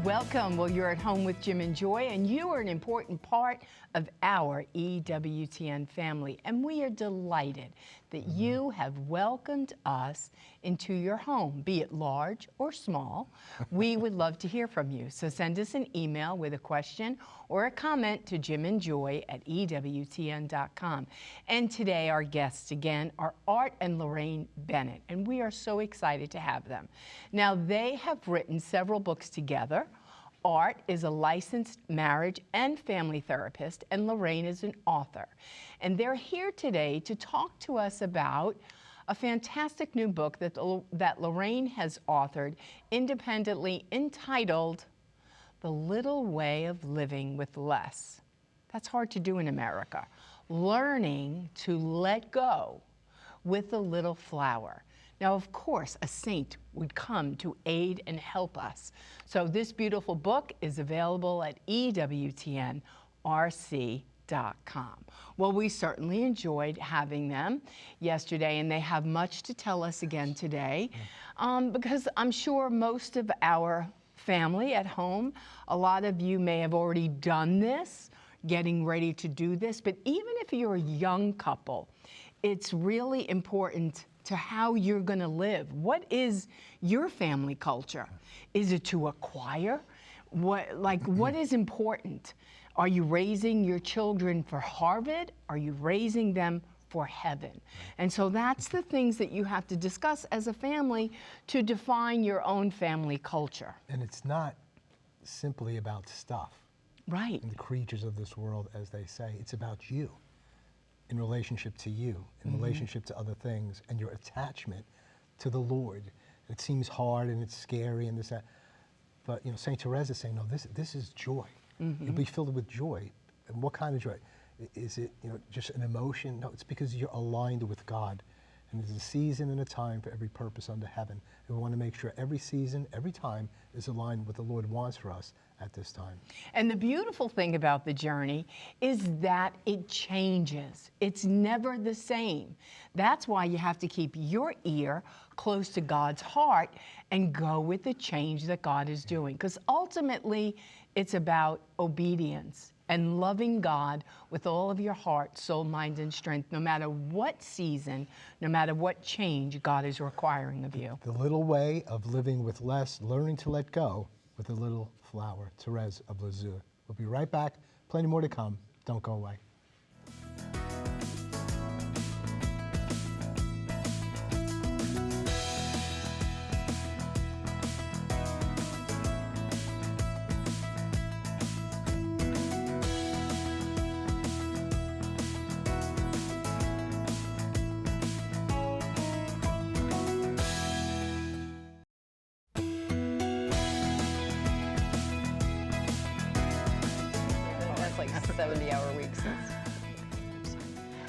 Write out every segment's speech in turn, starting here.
Welcome. Well, you're at home with Jim and Joy, and you are an important part of our EWTN family. And we are delighted that you have welcomed us into your home, be it large or small. We would love to hear from you. So send us an email with a question or a comment to jimandjoy@ewtn.com. And today our guests again are Art and Laraine Bennett, and we are so excited to have them. Now, they have written several books together. Art is a licensed marriage and family therapist, and Laraine is an author. And they're here today to talk to us about a fantastic new book that Laraine has authored independently entitled The Little Way of Living with Less. That's hard to do in America. Learning to let go with a little flower. Now, of course, a saint would come to aid and help us. So this beautiful book is available at ewtnrc.com. Well, we certainly enjoyed having them yesterday, and they have much to tell us again today, because I'm sure most of our family at home, a lot of you may have already done this, getting ready to do this, but even if you're a young couple, it's really important to how you're going to live. What is your family culture? Is it to acquire? What is important? Are you raising your children for Harvard? Are you raising them for heaven? And so that's the things that you have to discuss as a family to define your own family culture. And it's not simply about stuff. Right. And the creatures of this world, as they say. It's about you, in relationship to you, in relationship to other things, and your attachment to the Lord. It seems hard and it's scary and this, that. But St. Teresa is saying, no, this is joy. You'll be filled with joy. And what kind of joy? Is it just an emotion? No, it's because you're aligned with God. And there's a season and a time for every purpose under heaven. And we want to make sure every season, every time is aligned with what the Lord wants for us at this time. And the beautiful thing about the journey is that it changes. It's never the same. That's why you have to keep your ear close to God's heart and go with the change that God is doing. Because ultimately, it's about obedience and loving God with all of your heart, soul, mind, and strength, no matter what season, no matter what change God is requiring of you. The little way of living with less, learning to let go with a little flower. Therese of Lisieux. We'll be right back. Plenty more to come. Don't go away. That's like 70-hour weeks.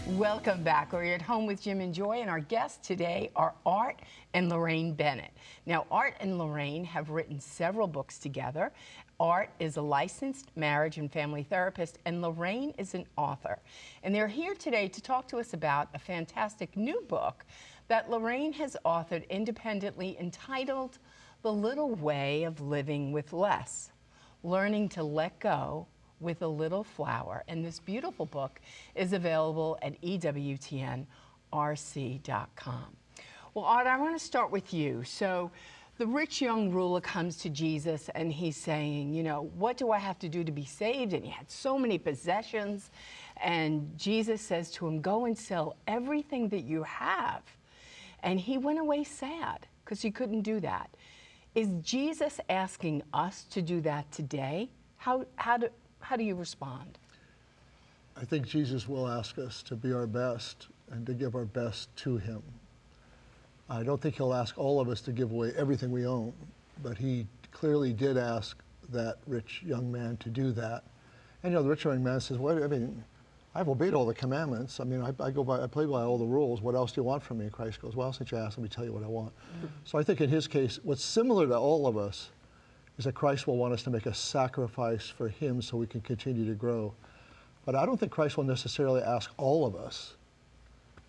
Welcome back. We're at home with Jim and Joy, and our guests today are Art and Laraine Bennett. Now, Art and Laraine have written several books together. Art is a licensed marriage and family therapist, and Laraine is an author. And they're here today to talk to us about a fantastic new book that Laraine has authored independently entitled The Little Way of Living with Less, Learning to Let Go with a Little Flower. And this beautiful book is available at ewtnrc.com. Well, Art, I want to start with you. So the rich young ruler comes to Jesus and he's saying, what do I have to do to be saved? And he had so many possessions. And Jesus says to him, go and sell everything that you have. And he went away sad because he couldn't do that. Is Jesus asking us to do that today? How do you respond? I think Jesus will ask us to be our best and to give our best to him. I don't think he'll ask all of us to give away everything we own, but he clearly did ask that rich young man to do that. And the rich young man says, I've obeyed all the commandments. I play by all the rules. What else do you want from me? And Christ goes, well, since you asked, let me tell you what I want. So I think in his case, what's similar to all of us is that Christ will want us to make a sacrifice for him so we can continue to grow. But I don't think Christ will necessarily ask all of us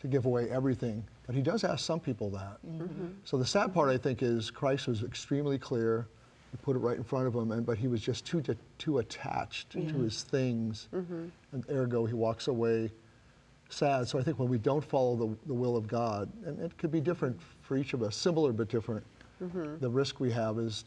to give away everything, but he does ask some people that. So the sad part, I think, is Christ was extremely clear He put it right in front of him, but he was just too attached to his things, and ergo he walks away sad. So I think when we don't follow the will of God, and it could be different for each of us, similar but different, the risk we have is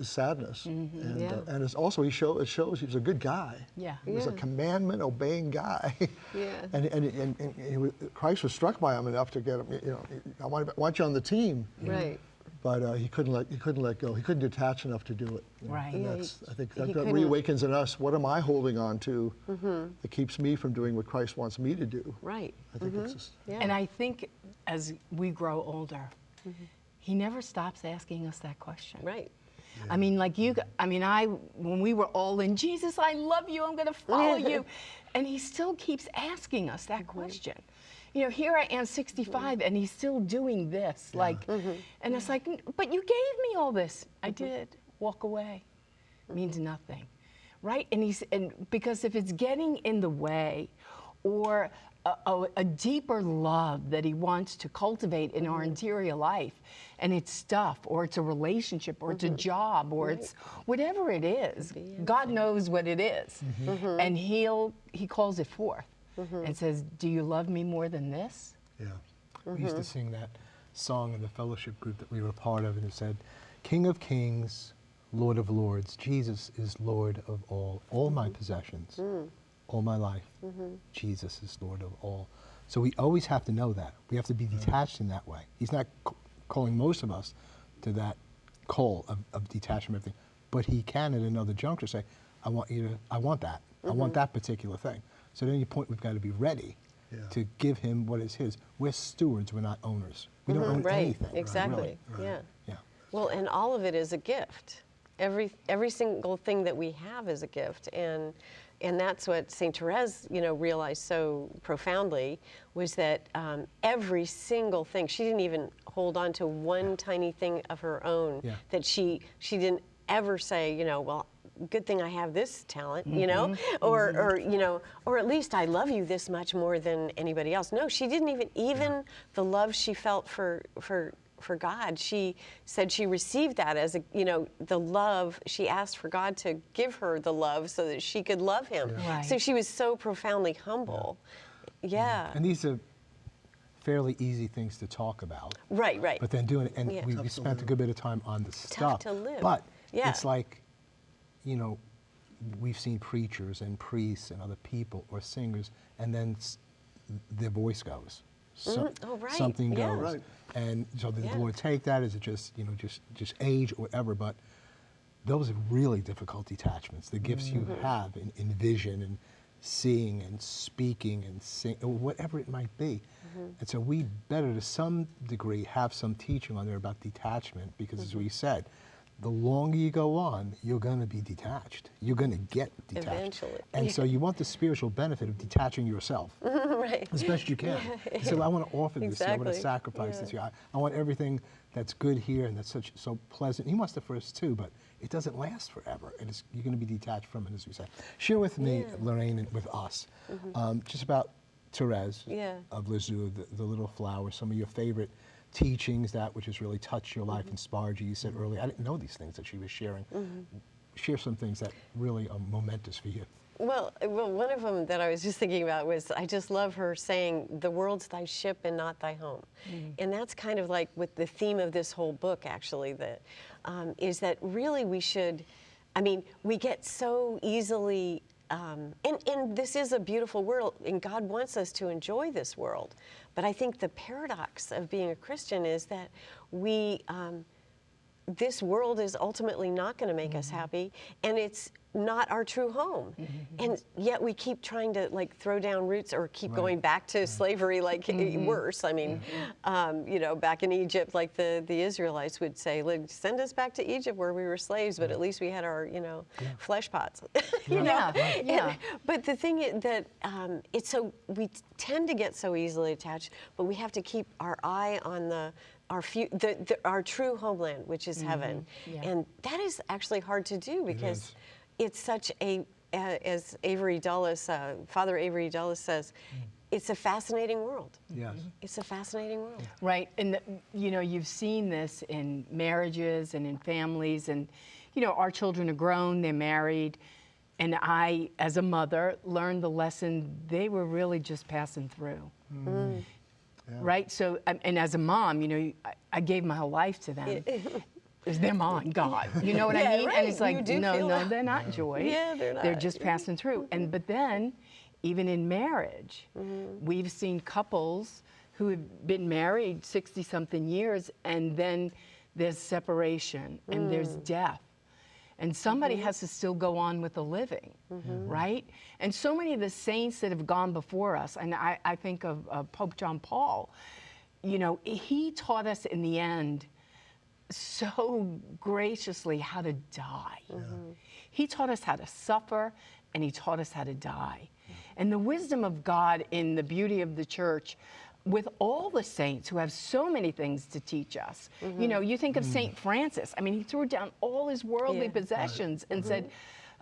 sadness. And it's also, it shows he was a good guy. Yeah. He was a commandment-obeying guy. Yeah. and Christ was struck by him enough to get him, I want you on the team. Right. But he couldn't let go. He couldn't detach enough to do it. Right. And Yeah, I think that couldn't- reawakens in us. What am I holding on to that keeps me from doing what Christ wants me to do? Right. I think it's just, Yeah. And I think as we grow older, he never stops asking us that question. Right. I mean, like when we were all in, Jesus, I love you, I'm going to follow you. And he still keeps asking us that question. Here I am 65 and he's still doing this. And it's like, but you gave me all this. I did. Walk away. Means nothing. Right? And because if it's getting in the way, or a deeper love that he wants to cultivate in our interior life, and it's stuff, or it's a relationship, or it's a job, or it's whatever it is, God knows what it is. And he calls it forth and says, do you love me more than this? Yeah. We used to sing that song in the fellowship group that we were part of, and it said, King of kings, Lord of lords, Jesus is Lord of all my possessions, all my life, Jesus is Lord of all. So we always have to know that. We have to be detached in that way. He's not calling most of us to that call of detachment from everything, but he can at another juncture say, I want that. I want that particular thing. So at any point, we've got to be ready to give him what is his. We're stewards, we're not owners. We don't own anything. Exactly. Really. Yeah. Well, and all of it is a gift. Every single thing that we have is a gift, and that's what Saint Therese, realized so profoundly, was that every single thing, she didn't even hold on to one tiny thing of her own that she didn't ever say, well, good thing I have this talent, or at least I love you this much more than anybody else. No, she didn't even the love she felt for God, she said she received that as the love. She asked for God to give her the love so that she could love him. Right. So she was so profoundly humble. Yeah. And these are fairly easy things to talk about. Right. But then doing it, and we spent a good bit of time on the stuff. Tough to live. But Yeah. it's like, we've seen preachers and priests and other people or singers, and then their voice goes. Something goes. Right. And so did the Lord take that? Is it just, just age or whatever? But those are really difficult detachments. The gifts you have in vision and seeing and speaking and sing, or whatever it might be. And so we better, to some degree, have some teaching on there about detachment, because as we said, the longer you go on, you're going to be detached. You're going to get detached. Eventually. And so you want the spiritual benefit of detaching yourself Right. as best you can. So I want to offer this here. I want to Exactly. sacrifice this here. I want everything that's good here and that's so pleasant. He wants it for us too, but it doesn't last forever. You're going to be detached from it, as we say. Share with me, Laraine, and with us, just about Therese of Lisieux, the little flower, some of your favorite teachings, that which has really touched your life, inspired you. You said earlier, I didn't know these things that she was sharing. Share some things that really are momentous for you. Well, one of them that I was just thinking about was, I just love her saying, the world's thy ship and not thy home. And that's kind of like with the theme of this whole book, actually, that is that really we should, we get so easily, and this is a beautiful world, and God wants us to enjoy this world. But I think the paradox of being a Christian is that this world is ultimately not going to make us happy, and it's not our true home. And yet we keep trying to throw down roots, or keep going back to slavery, worse. Back in Egypt, like the Israelites would say, send us back to Egypt where we were slaves, but at least we had our, flesh pots. But the thing is that it's so, we tend to get so easily attached, but we have to keep our eye on our true homeland, which is heaven. And that is actually hard to do, because it's such a, as Avery Dulles, Father Avery Dulles says, it's a fascinating world. Yes. It's a fascinating world. Right, and you've seen this in marriages and in families, and you know, our children are grown, they're married, and I, as a mother, learned the lesson they were really just passing through. Yeah. Right? So, and as a mom, you know, I gave my whole life to them. It's their mom, God. You know what I Yeah, mean? right. And it's You like, do no, feel no, that. they're not Joy. Yeah, they're not. They're just passing through. And but then, even in marriage, we've seen couples who have been married 60-something years, and then there's separation and there's death. And somebody has to still go on with the living, right? And so many of the saints that have gone before us, and I think of Pope John Paul, you know, he taught us in the end so graciously how to die. He taught us how to suffer, and he taught us how to die. And the wisdom of God in the beauty of the church, with all the saints who have so many things to teach us. You know, you think of St. Francis. I mean, he threw down all his worldly possessions and said,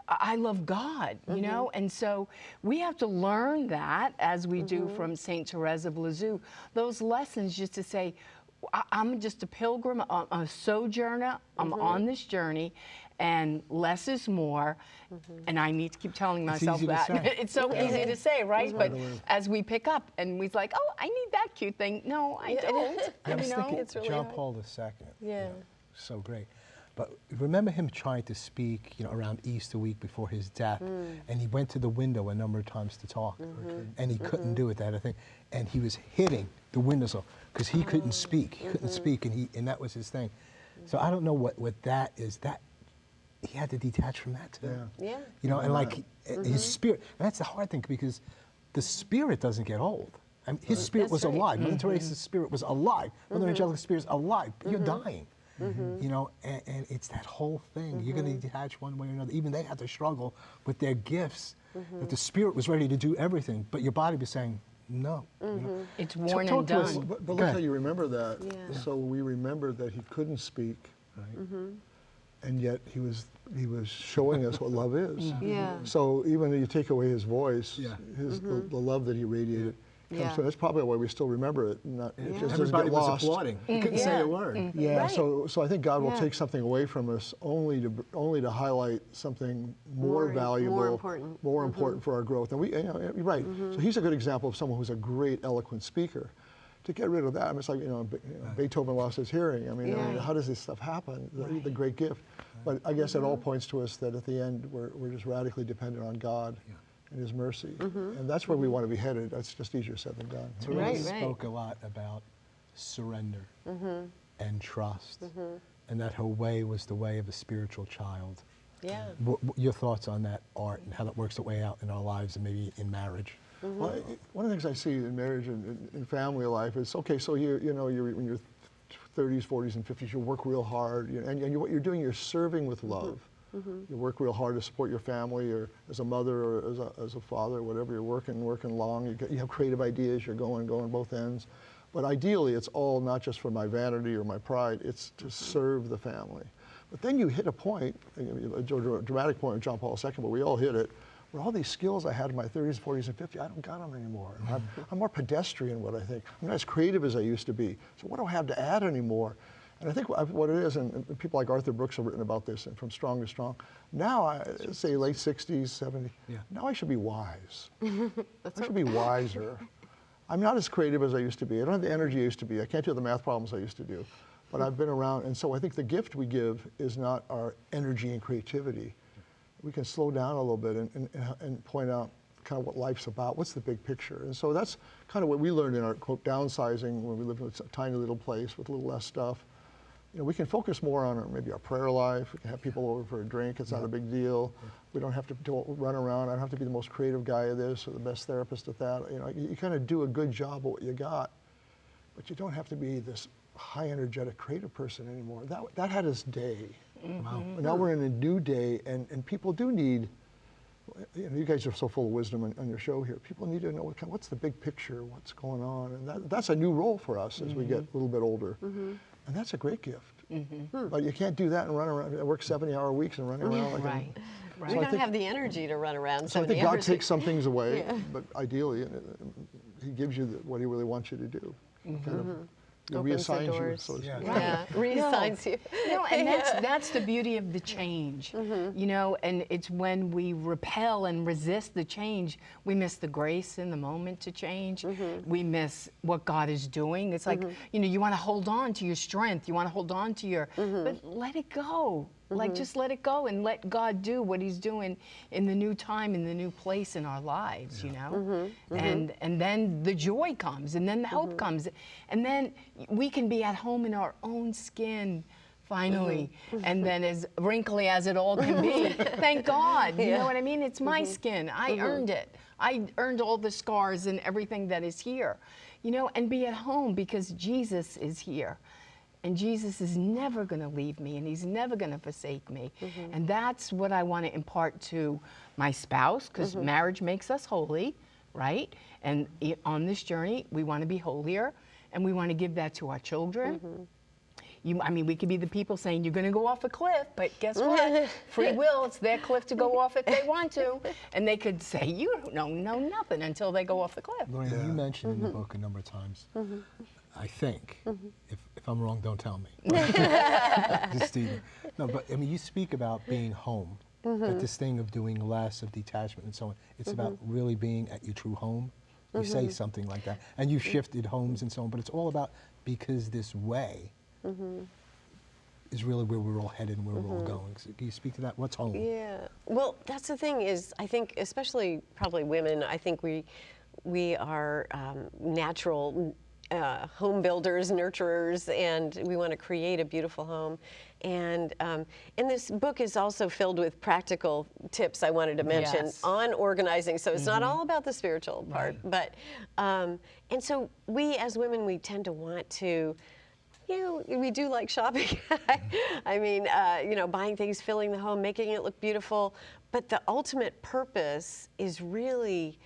I love God, you know? And so we have to learn that, as we do from St. Therese of Lisieux, those lessons just to say, I'm just a pilgrim, a sojourner, I'm on this journey, and less is more, and I need to keep telling myself easy to that. say. It's so easy to say, right? But as we pick up and we're like, oh, I need that cute thing. No, I don't. I was thinking It's really John hard. Paul II. Yeah. So great. But remember him trying to speak, you know, around Easter week before his death, and he went to the window a number of times to talk, and he couldn't do it, that I think, and he was hitting the windows because he couldn't speak. He couldn't speak, and that was his thing. So I don't know what that is. That he had to detach from that too. Yeah. You know, and like his spirit. And that's the hard thing because the spirit doesn't get old. I mean, his spirit was right. alive. Mother Teresa's spirit was alive. Mother Angelica's spirit is alive. But you're dying. You know, and it's that whole thing. You're going to detach one way or another. Even they had to struggle with their gifts. That the spirit was ready to do everything, but your body was saying no. You know? It's worn Talk and to us, done. but Go look how ahead. you remember that. Yeah. So we remembered that he couldn't speak, right? And yet he was showing us what love is. Yeah. So even if you take away his voice, Yeah. the love that he radiated comes Yeah. through. That's probably why we still remember it. Not, it just doesn't Everybody get was lost. applauding. He couldn't say Yeah. a word. Yeah, Right. so I think God will Yeah. take something away from us only to highlight something more valuable, more important. for our growth. And you're right. So he's a good example of someone who's a great, eloquent speaker. To get rid of that, I mean, it's like Beethoven lost his hearing. I mean, how does this stuff happen? The great gift. But I guess it all points to us that at the end we're just radically dependent on God and His mercy, and that's where we want to be headed. That's just easier said than done. Therese spoke a lot about surrender and trust, and that her way was the way of a spiritual child. Yeah. Your thoughts on that, Art, and how that works its way out in our lives and maybe in marriage? Well, one of the things I see in marriage and in family life is, okay, so you're when you're 30s, 40s, and 50s, you work real hard, and what you're doing, you're serving with love. You work real hard to support your family, or as a mother, or as a father, whatever. You're working long. You have creative ideas. You're going both ends. But ideally, it's all not just for my vanity or my pride. It's to serve the family. But then you hit a point, a dramatic point with John Paul II, but we all hit it, where all these skills I had in my 30s, 40s, and 50s, I don't got them anymore. I'm more pedestrian, what I think. I'm not as creative as I used to be. So what do I have to add anymore? And I think what it is, and people like Arthur Brooks have written about this, and From Strong to Strong. Now, I say late 60s, 70s, now I should be wise. I should be wiser. I'm not as creative as I used to be. I don't have the energy I used to be. I can't do the math problems I used to do. But I've been around, and so I think the gift we give is not our energy and creativity. We can slow down a little bit and point out kind of what life's about. What's the big picture? And so that's kind of what we learned in our, quote, downsizing, when we live in a tiny little place with a little less stuff. You know, we can focus more on maybe our prayer life. We can have people over for a drink. It's not a big deal. We don't have to run around. I don't have to be the most creative guy at this or the best therapist at that. You know, you kind of do a good job of what you got, but you don't have to be this high energetic creative person anymore. That had its day. Wow. But now we're in a new day, and people do need, you guys are so full of wisdom on your show here. People need to know what's the big picture, what's going on, and that's a new role for us as we get a little bit older. And that's a great gift. But you can't do that and run around, work 70-hour weeks and run around like Right. We don't have the energy to run around. So I think God 70 hours. takes some things away, but ideally, He gives you what He really wants you to do. Kind of It Opens the reassigns you. doors. So to speak. Yeah, reassigns you. And that's the beauty of the change, you know, and it's when we repel and resist the change, we miss the grace in the moment to change. We miss what God is doing. It's like, you know, you want to hold on to your strength. You want to hold on to your, but let it go. Like, just let it go and let God do what he's doing in the new time, in the new place in our lives, you know? And then the joy comes, and then the hope comes. And then we can be at home in our own skin, finally. And then as wrinkly as it all can be, thank God. You know what I mean? It's my skin. I earned it. I earned all the scars and everything that is here, you know, and be at home because Jesus is here. And Jesus is never going to leave me, and he's never going to forsake me. And that's what I want to impart to my spouse, because marriage makes us holy, right? And on this journey, we want to be holier, and we want to give that to our children. I mean, we could be the people saying, you're going to go off a cliff, but guess what? Free will, it's their cliff to go off if they want to. And they could say, you don't know nothing until they go off the cliff. Laraine, you mentioned in the book a number of times, I think, if I'm wrong, don't tell me. Just Stephen. No, but I mean, you speak about being home, that this thing of doing less, of detachment and so on. It's about really being at your true home. You say something like that. And you've shifted homes and so on, but it's all about because this way is really where we're all headed and where we're all going. So can you speak to that? What's home? Yeah. Well, that's the thing is, I think, especially probably women, I think we are natural home builders, nurturers, and we want to create a beautiful home. And this book is also filled with practical tips I wanted to mention on organizing. So it's not all about the spiritual part, but and so we as women, we tend to want to, you know, we do like shopping. I mean, you know, buying things, filling the home, making it look beautiful. But the ultimate purpose is really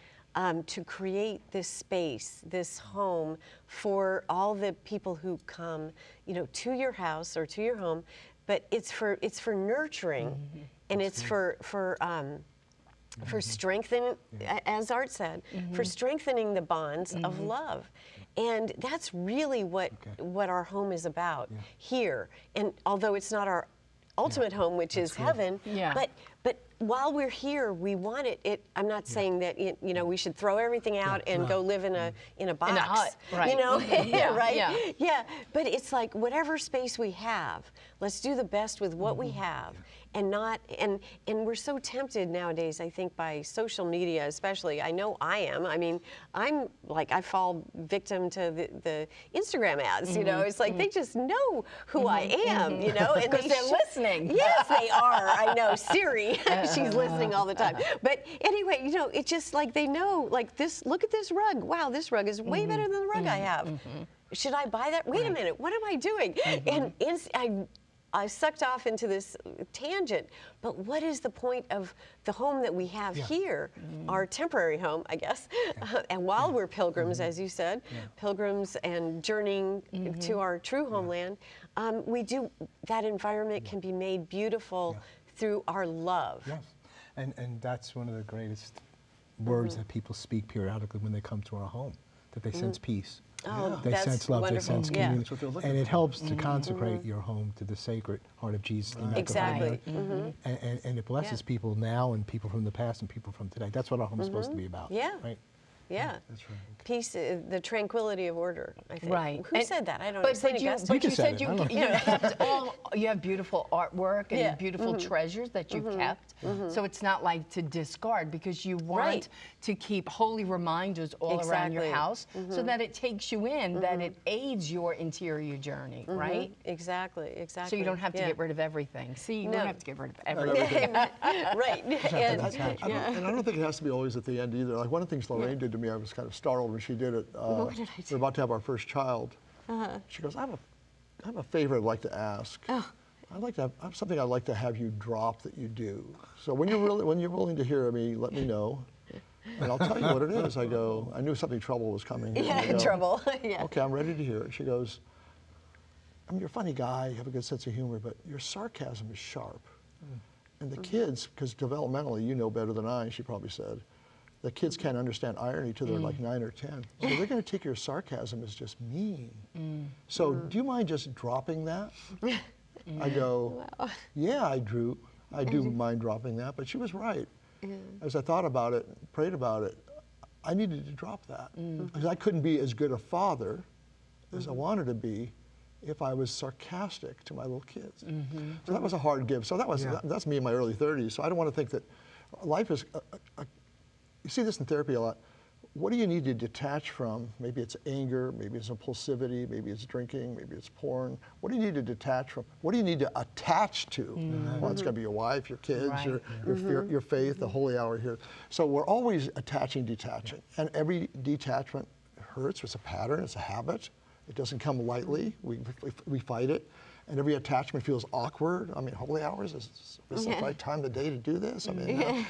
to create this space, this home for all the people who come, you know, to your house or to your home. But it's for nurturing, and it's for strengthening, as Art said, for strengthening the bonds of love. And that's really what our home is about here. And although it's not our ultimate home, which is heaven, but while we're here, we want it. I'm not saying that you know, we should throw everything out and go live in a box, in a hut, right? You know, right? Yeah. But it's like whatever space we have, let's do the best with what we have, and not and we're so tempted nowadays, I think, by social media, especially. I know I am. I mean, I'm like, I fall victim to the Instagram ads. You know, it's like they just know who I am. You know, and because they're listening. Yes, they are. I know Siri. She's listening all the time. But anyway, you know, it's just like they know, like this, look at this rug. Wow, this rug is way better than the rug I have. Should I buy that? Wait a minute, what am I doing? And I sucked off into this tangent, but what is the point of the home that we have here, our temporary home, I guess, and while we're pilgrims, as you said, pilgrims and journeying to our true homeland, that environment can be made beautiful through our love. Yes, and that's one of the greatest words that people speak periodically when they come to our home, that they sense peace. Oh, They that's sense love, wonderful. they sense Yeah. community. That's what they're looking And it helps to consecrate your home to the sacred heart of Jesus. The Exactly. And it blesses people now and people from the past and people from today. That's what our home is supposed to be about. Yeah. Right? Yeah. That's right. Peace, the tranquility of order, I think. Right. Who said that? I don't know. Saint Augustine? But you just said said it. I don't know. you have beautiful artwork and Yeah. beautiful treasures that you've kept. So it's not like to discard, because you want Right. to keep holy reminders all around your Exactly. house so that it takes you in, that it aids your interior journey, right? Exactly. So you don't have to get rid of everything. See, you No. don't have to get rid of everything. Right. And, And I don't think it has to be always at the end either. Like one of the things Laraine did to me, I was kind of startled when she did it. What did I do? We're about to have our first child. She goes, I have a favor I'd like to ask. I have something I'd like to have you drop that you do. So when you're willing to hear me, let me know, and I'll tell you what it is. I go, I knew something trouble was coming. And I go, trouble. Yeah. Okay, I'm ready to hear it. She goes, I mean, you're a funny guy, you have a good sense of humor, but your sarcasm is sharp. And the kids, because developmentally, you know better than I, she probably said, the kids can't understand irony till they're like 9 or 10. So they're going to take your sarcasm as just mean. So do you mind just dropping that? I go, yeah, I do mind dropping that, but she was right. As I thought about it, prayed about it, I needed to drop that. Because I couldn't be as good a father as I wanted to be if I was sarcastic to my little kids. So that was a hard give. So that's me in my early 30s. So I don't want to think that life is, you see this in therapy a lot. What do you need to detach from? Maybe it's anger, maybe it's impulsivity, maybe it's drinking, maybe it's porn. What do you need to detach from? What do you need to attach to? Well, it's going to be your wife, your kids, your faith, the holy hour here. So we're always attaching, detaching. And every detachment hurts. It's a pattern, it's a habit. It doesn't come lightly. We fight it. And every attachment feels awkward. I mean, holy hours, is this the right time of the day to do this? I mean,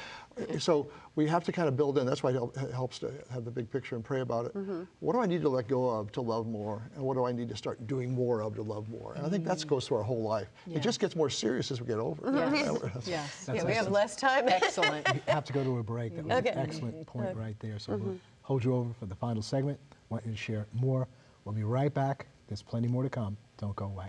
so we have to kind of build in. That's why it helps to have the big picture and pray about it. What do I need to let go of to love more? And what do I need to start doing more of to love more? And I think that goes through our whole life. It just gets more serious as we get older. Yes. Yeah, we have less time. Excellent. We have to go to a break. That was an excellent point right there. So we'll hold you over for the final segment. Want you to share more. We'll be right back. There's plenty more to come. Don't go away.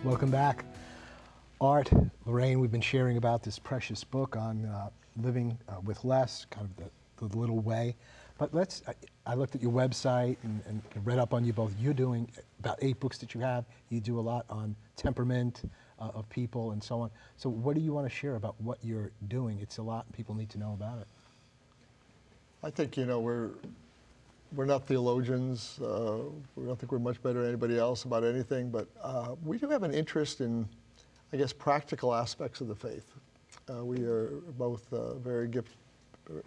Welcome back. Art, Laraine, we've been sharing about this precious book on living with less, kind of the little way. But I looked at your website and read up on you both. You're doing about 8 books that you have. You do a lot on temperament of people and so on. So what do you want to share about what you're doing? It's a lot and people need to know about it. I think, we're not theologians. We don't think we're much better than anybody else about anything, but we do have an interest in, I guess, practical aspects of the faith. We are both very gifted,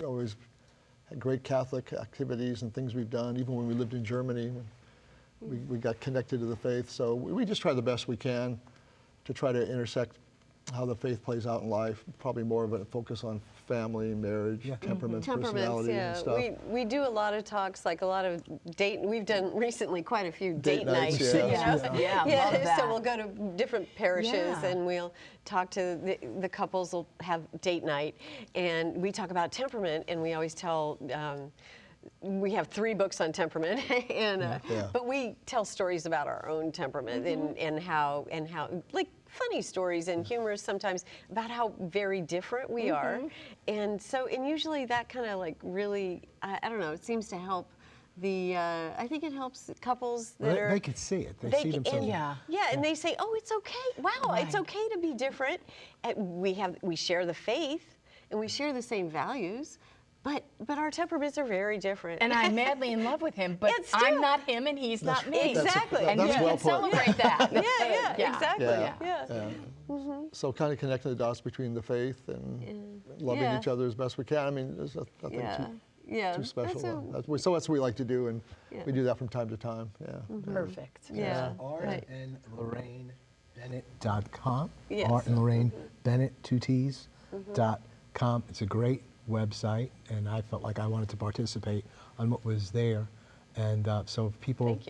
always had great Catholic activities and things we've done, even when we lived in Germany. We got connected to the faith, so we just try the best we can to try to intersect how the faith plays out in life, probably more of a focus on family, marriage, temperaments, personality, and stuff. We do a lot of talks, like a lot of we've done recently quite a few date nights. Yeah, love that. So we'll go to different parishes and we'll talk to the couples will have date night, and we talk about temperament, and we always tell, we have 3 books on temperament, and but we tell stories about our own temperament and how like funny stories and humorous sometimes about how very different we are, and usually that kind of like really I don't know, it seems to help the I think it helps couples that they could see it. They see themselves. And they say, oh, it's okay. Wow, it's okay to be different. And we share the faith and we share the same values. But our temperaments are very different. And I'm madly in love with him, but I'm not him and he's not me. Exactly. And you can celebrate that. Exactly. So kind of connecting the dots between the faith and loving each other as best we can. I mean, there's nothing too special. So that's what we like to do, and we do that from time to time. Perfect. Art and Laraine Bennett.com. Yes. Art and Laraine Bennett, 2 T's.com. It's a great website, and I felt like I wanted to participate on what was there. And so if people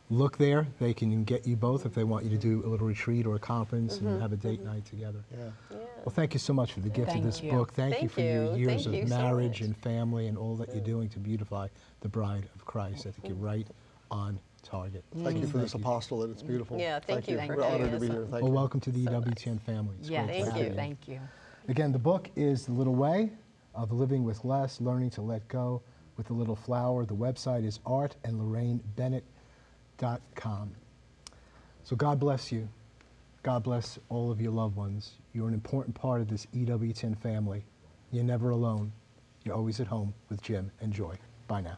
look there, they can get you both if they want you to do a little retreat or a conference and have a date night together. Well, thank you so much for the gift of this book. Thank you for your years of marriage and family and all that you're doing to beautify the bride of Christ. I think you're right on target. Thank you for this apostolate. It's beautiful. Yeah, thank you. We're honored to be here. Thank you. Well, welcome to the EWTN family. It's great to have you. Thank you. Again, the book is The Little Way of Living with Less, Learning to Let Go with a Little Flower. The website is artandlarainebennett.com. So God bless you. God bless all of your loved ones. You're an important part of this EWTN family. You're never alone. You're always at home with Jim and Joy. Bye now.